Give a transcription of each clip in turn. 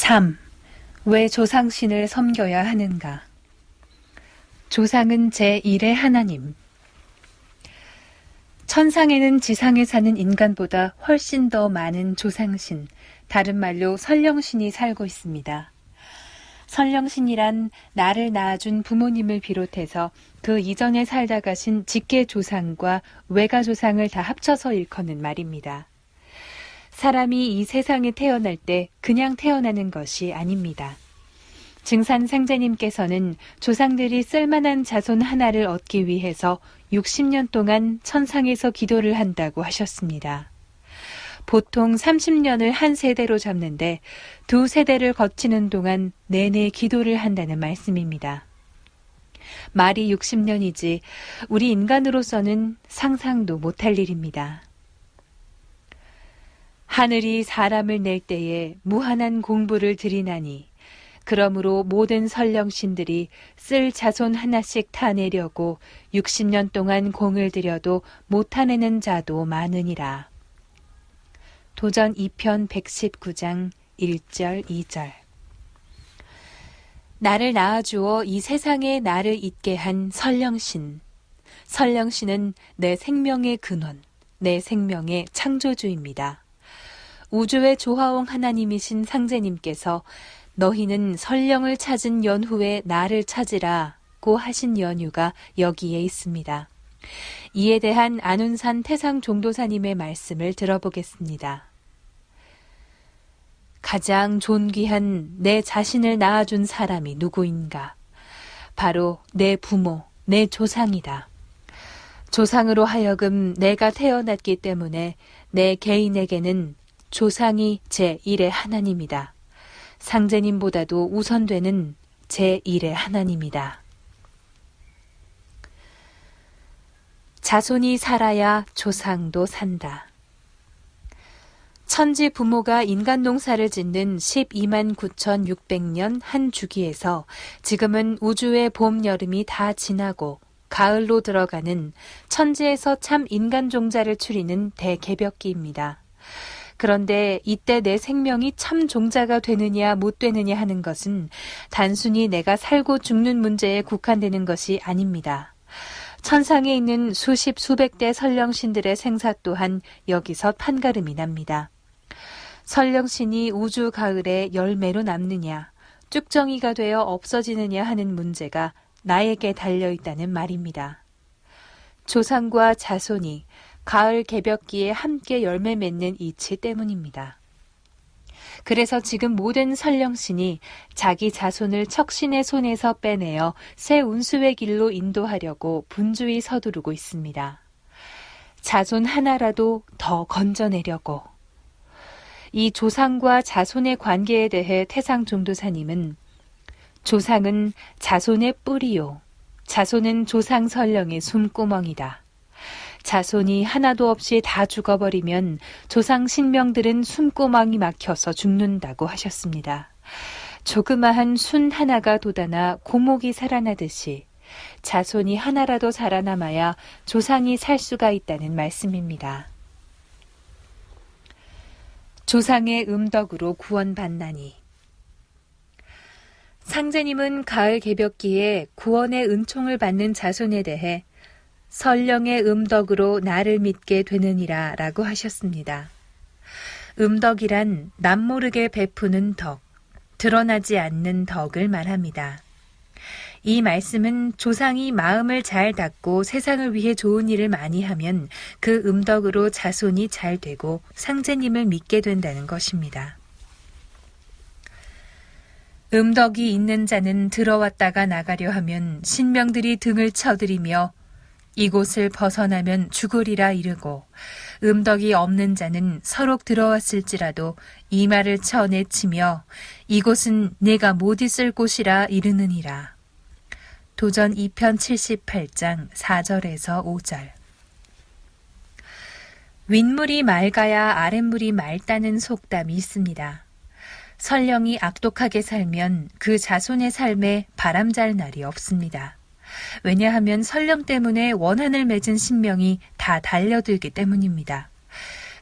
3. 왜 조상신을 섬겨야 하는가? 조상은 제1의 하나님. 천상에는 지상에 사는 인간보다 훨씬 더 많은 조상신, 다른 말로 설령신이 살고 있습니다. 설령신이란 나를 낳아준 부모님을 비롯해서 그 이전에 살다 가신 직계조상과 외가조상을 다 합쳐서 일컫는 말입니다. 사람이 이 세상에 태어날 때 그냥 태어나는 것이 아닙니다. 증산상제님께서는 조상들이 쓸만한 자손 하나를 얻기 위해서 60년 동안 천상에서 기도를 한다고 하셨습니다. 보통 30년을 한 세대로 잡는데 2세대를 거치는 동안 내내 기도를 한다는 말씀입니다. 말이 60년이지 우리 인간으로서는 상상도 못할 일입니다. 하늘이 사람을 낼 때에 무한한 공부를 들이나니 그러므로 모든 설령신들이 쓸 자손 하나씩 타내려고 60년 동안 공을 들여도 못 타내는 자도 많으니라. 도전 2편 119장 1절 2절. 나를 낳아주어 이 세상에 나를 있게 한 설령신. 설령신은 내 생명의 근원, 내 생명의 창조주입니다. 우주의 조화옹 하나님이신 상제님께서 너희는 설령을 찾은 연후에 나를 찾으라고 하신 연유가 여기에 있습니다. 이에 대한 안운산 태상종도사님의 말씀을 들어보겠습니다. 가장 존귀한 내 자신을 낳아준 사람이 누구인가? 바로 내 부모, 내 조상이다. 조상으로 하여금 내가 태어났기 때문에 내 개인에게는 조상이 제1의 하나님이다. 상제님보다도 우선되는 제1의 하나님이다. 자손이 살아야 조상도 산다. 천지 부모가 인간 농사를 짓는 12만 9,600년 한 주기에서 지금은 우주의 봄, 여름이 다 지나고 가을로 들어가는 천지에서 참 인간 종자를 추리는 대개벽기입니다. 그런데 이때 내 생명이 참 종자가 되느냐 못 되느냐 하는 것은 단순히 내가 살고 죽는 문제에 국한되는 것이 아닙니다. 천상에 있는 수십 수백 대 설령신들의 생사 또한 여기서 판가름이 납니다. 설령신이 우주 가을에 열매로 남느냐, 쭉정이가 되어 없어지느냐 하는 문제가 나에게 달려있다는 말입니다. 조상과 자손이 가을 개벽기에 함께 열매 맺는 이치 때문입니다. 그래서 지금 모든 설령신이 자기 자손을 척신의 손에서 빼내어 새 운수의 길로 인도하려고 분주히 서두르고 있습니다. 자손 하나라도 더 건져내려고. 이 조상과 자손의 관계에 대해 태상종도사님은 조상은 자손의 뿌리요, 자손은 조상 설령의 숨구멍이다. 자손이 하나도 없이 다 죽어버리면 조상 신명들은 숨구멍이 막혀서 죽는다고 하셨습니다. 조그마한 순 하나가 돋아나 고목이 살아나듯이 자손이 하나라도 살아남아야 조상이 살 수가 있다는 말씀입니다. 조상의 음덕으로 구원받나니. 상제님은 가을 개벽기에 구원의 은총을 받는 자손에 대해 설령의 음덕으로 나를 믿게 되느니라 라고 하셨습니다. 음덕이란 남모르게 베푸는 덕, 드러나지 않는 덕을 말합니다. 이 말씀은 조상이 마음을 잘 닫고 세상을 위해 좋은 일을 많이 하면 그 음덕으로 자손이 잘 되고 상제님을 믿게 된다는 것입니다. 음덕이 있는 자는 들어왔다가 나가려 하면 신명들이 등을 쳐들이며 이곳을 벗어나면 죽으리라 이르고 음덕이 없는 자는 서록 들어왔을지라도 이마를 쳐 내치며 이곳은 내가 못 있을 곳이라 이르느니라. 도전 2편 78장 4절에서 5절. 윗물이 맑아야 아랫물이 맑다는 속담이 있습니다. 설령이 악독하게 살면 그 자손의 삶에 바람잘 날이 없습니다. 왜냐하면 설령 때문에 원한을 맺은 신명이 다 달려들기 때문입니다.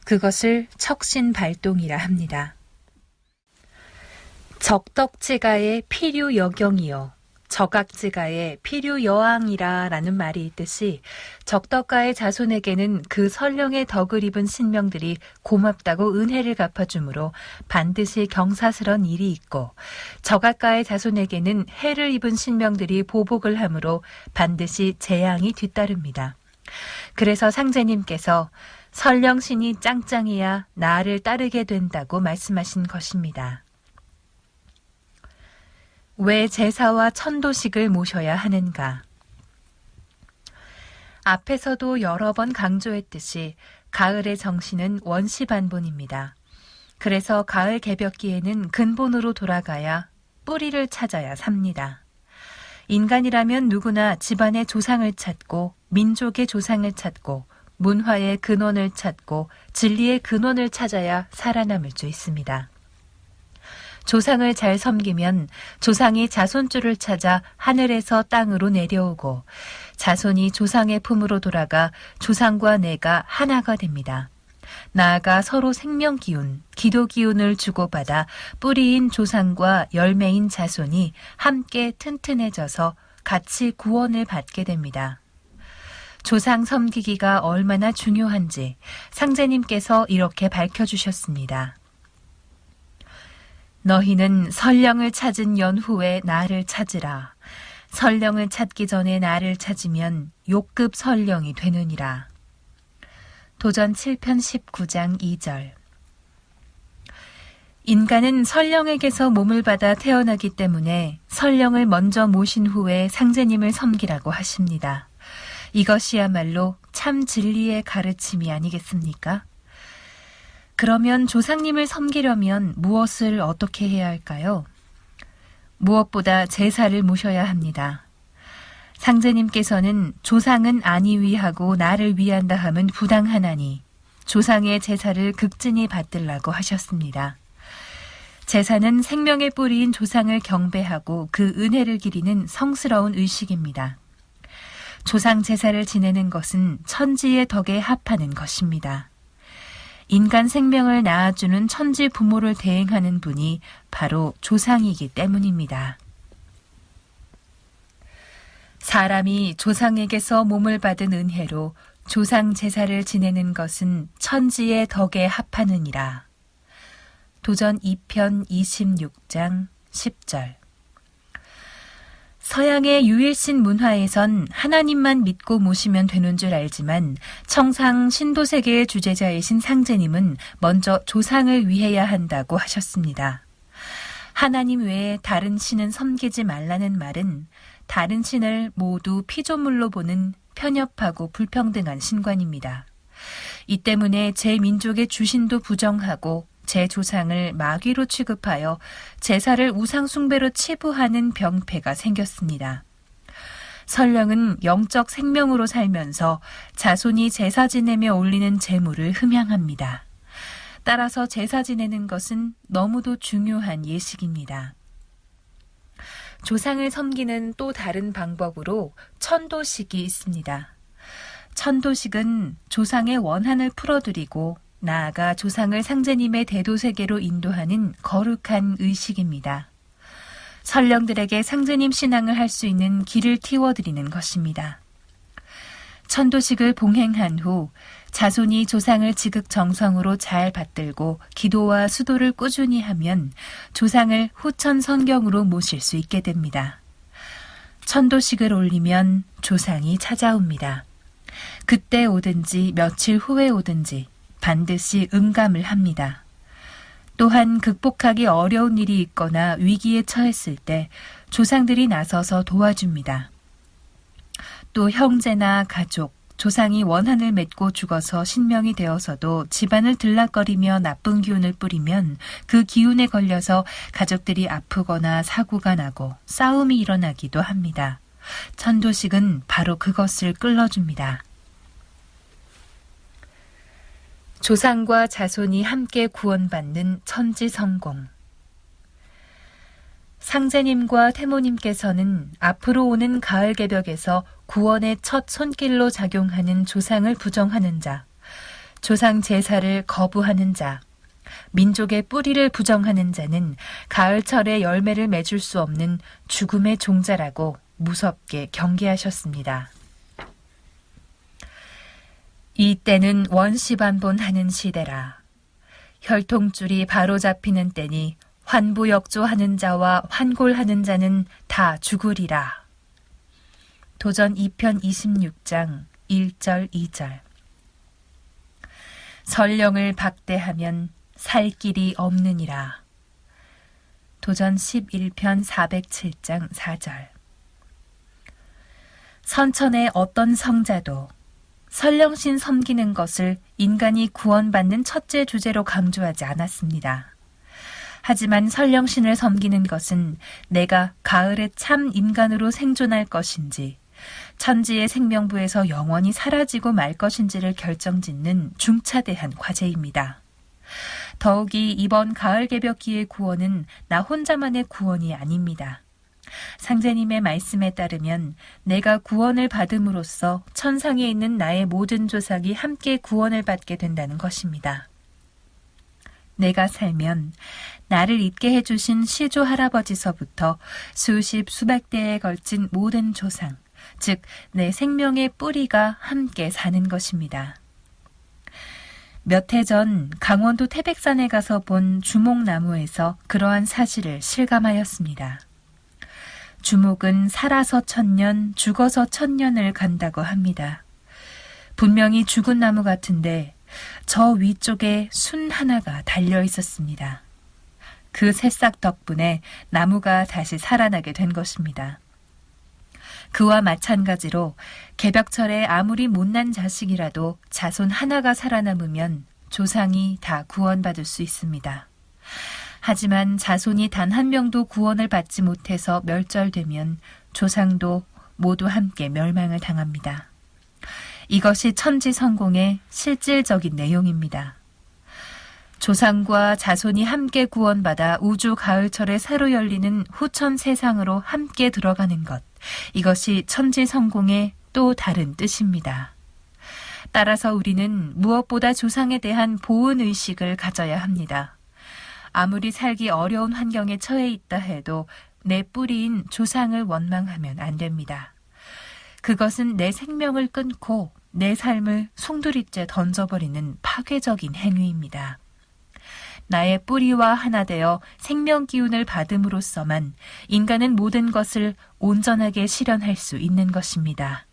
그것을 척신발동이라 합니다. 적덕지가의 필요여경이요 적악지가의 필요여왕이라 라는 말이 있듯이 적덕가의 자손에게는 그 선령의 덕을 입은 신명들이 고맙다고 은혜를 갚아주므로 반드시 경사스런 일이 있고, 적악가의 자손에게는 해를 입은 신명들이 보복을 하므로 반드시 재앙이 뒤따릅니다. 그래서 상제님께서 선령신이 짱짱해야 나를 따르게 된다고 말씀하신 것입니다. 왜 제사와 천도식을 모셔야 하는가? 앞에서도 여러 번 강조했듯이 가을의 정신은 원시반본입니다. 그래서 가을 개벽기에는 근본으로 돌아가야 뿌리를 찾아야 삽니다. 인간이라면 누구나 집안의 조상을 찾고 민족의 조상을 찾고 문화의 근원을 찾고 진리의 근원을 찾아야 살아남을 수 있습니다. 조상을 잘 섬기면 조상이 자손줄을 찾아 하늘에서 땅으로 내려오고 자손이 조상의 품으로 돌아가 조상과 내가 하나가 됩니다. 나아가 서로 생명기운, 기도기운을 주고받아 뿌리인 조상과 열매인 자손이 함께 튼튼해져서 같이 구원을 받게 됩니다. 조상 섬기기가 얼마나 중요한지 상제님께서 이렇게 밝혀주셨습니다. 너희는 선령을 찾은 연후에 나를 찾으라. 선령을 찾기 전에 나를 찾으면 욕급 선령이 되느니라. 도전 7편 19장 2절. 인간은 선령에게서 몸을 받아 태어나기 때문에 선령을 먼저 모신 후에 상제님을 섬기라고 하십니다. 이것이야말로 참 진리의 가르침이 아니겠습니까? 그러면 조상님을 섬기려면 무엇을 어떻게 해야 할까요? 무엇보다 제사를 모셔야 합니다. 상제님께서는 조상은 아니 위하고 나를 위한다 함은 부당하나니 조상의 제사를 극진히 받들라고 하셨습니다. 제사는 생명의 뿌리인 조상을 경배하고 그 은혜를 기리는 성스러운 의식입니다. 조상 제사를 지내는 것은 천지의 덕에 합하는 것입니다. 인간 생명을 낳아주는 천지 부모를 대행하는 분이 바로 조상이기 때문입니다. 사람이 조상에게서 몸을 받은 은혜로 조상 제사를 지내는 것은 천지의 덕에 합하느니라. 도전 2편 26장 10절. 서양의 유일신 문화에선 하나님만 믿고 모시면 되는 줄 알지만 청상 신도세계의 주제자이신 상제님은 먼저 조상을 위해야 한다고 하셨습니다. 하나님 외에 다른 신은 섬기지 말라는 말은 다른 신을 모두 피조물로 보는 편협하고 불평등한 신관입니다. 이 때문에 제 민족의 주신도 부정하고 제 조상을 마귀로 취급하여 제사를 우상숭배로 치부하는 병폐가 생겼습니다. 선령은 영적 생명으로 살면서 자손이 제사 지내며 올리는 제물을 흠양합니다. 따라서 제사 지내는 것은 너무도 중요한 예식입니다. 조상을 섬기는 또 다른 방법으로 천도식이 있습니다. 천도식은 조상의 원한을 풀어드리고 나아가 조상을 상제님의 대도세계로 인도하는 거룩한 의식입니다. 선령들에게 상제님 신앙을 할 수 있는 길을 틔워드리는 것입니다. 천도식을 봉행한 후 자손이 조상을 지극정성으로 잘 받들고 기도와 수도를 꾸준히 하면 조상을 후천성경으로 모실 수 있게 됩니다. 천도식을 올리면 조상이 찾아옵니다. 그때 오든지 며칠 후에 오든지 반드시 응감을 합니다. 또한 극복하기 어려운 일이 있거나 위기에 처했을 때 조상들이 나서서 도와줍니다. 또 형제나 가족, 조상이 원한을 맺고 죽어서 신명이 되어서도 집안을 들락거리며 나쁜 기운을 뿌리면 그 기운에 걸려서 가족들이 아프거나 사고가 나고 싸움이 일어나기도 합니다. 천도식은 바로 그것을 끌어줍니다. 조상과 자손이 함께 구원받는 천지성공. 상제님과 태모님께서는 앞으로 오는 가을 개벽에서 구원의 첫 손길로 작용하는 조상을 부정하는 자, 조상 제사를 거부하는 자, 민족의 뿌리를 부정하는 자는 가을철에 열매를 맺을 수 없는 죽음의 종자라고 무섭게 경계하셨습니다. 이때는 원시반본하는 시대라. 혈통줄이 바로잡히는 때니 환부역조하는 자와 환골하는 자는 다 죽으리라. 도전 2편 26장 1절 2절. 설령을 박대하면 살 길이 없느니라. 도전 11편 407장 4절. 선천의 어떤 성자도 설령신 섬기는 것을 인간이 구원받는 첫째 주제로 강조하지 않았습니다. 하지만 설령신을 섬기는 것은 내가 가을에 참 인간으로 생존할 것인지 천지의 생명부에서 영원히 사라지고 말 것인지를 결정짓는 중차대한 과제입니다. 더욱이 이번 가을 개벽기의 구원은 나 혼자만의 구원이 아닙니다. 상제님의 말씀에 따르면 내가 구원을 받음으로써 천상에 있는 나의 모든 조상이 함께 구원을 받게 된다는 것입니다. 내가 살면 나를 있게 해주신 시조 할아버지서부터 수십 수백 대에 걸친 모든 조상, 즉 내 생명의 뿌리가 함께 사는 것입니다. 몇 해 전 강원도 태백산에 가서 본 주목나무에서 그러한 사실을 실감하였습니다. 주목은 살아서 1000년, 죽어서 1000년을 간다고 합니다. 분명히 죽은 나무 같은데 저 위쪽에 순 하나가 달려 있었습니다. 그 새싹 덕분에 나무가 다시 살아나게 된 것입니다. 그와 마찬가지로 개벽철에 아무리 못난 자식이라도 자손 하나가 살아남으면 조상이 다 구원받을 수 있습니다. 하지만 자손이 단 한 명도 구원을 받지 못해서 멸절되면 조상도 모두 함께 멸망을 당합니다. 이것이 천지성공의 실질적인 내용입니다. 조상과 자손이 함께 구원받아 우주 가을철에 새로 열리는 후천 세상으로 함께 들어가는 것, 이것이 천지성공의 또 다른 뜻입니다. 따라서 우리는 무엇보다 조상에 대한 보은의식을 가져야 합니다. 아무리 살기 어려운 환경에 처해 있다 해도 내 뿌리인 조상을 원망하면 안 됩니다. 그것은 내 생명을 끊고 내 삶을 송두리째 던져버리는 파괴적인 행위입니다. 나의 뿌리와 하나 되어 생명 기운을 받음으로써만 인간은 모든 것을 온전하게 실현할 수 있는 것입니다.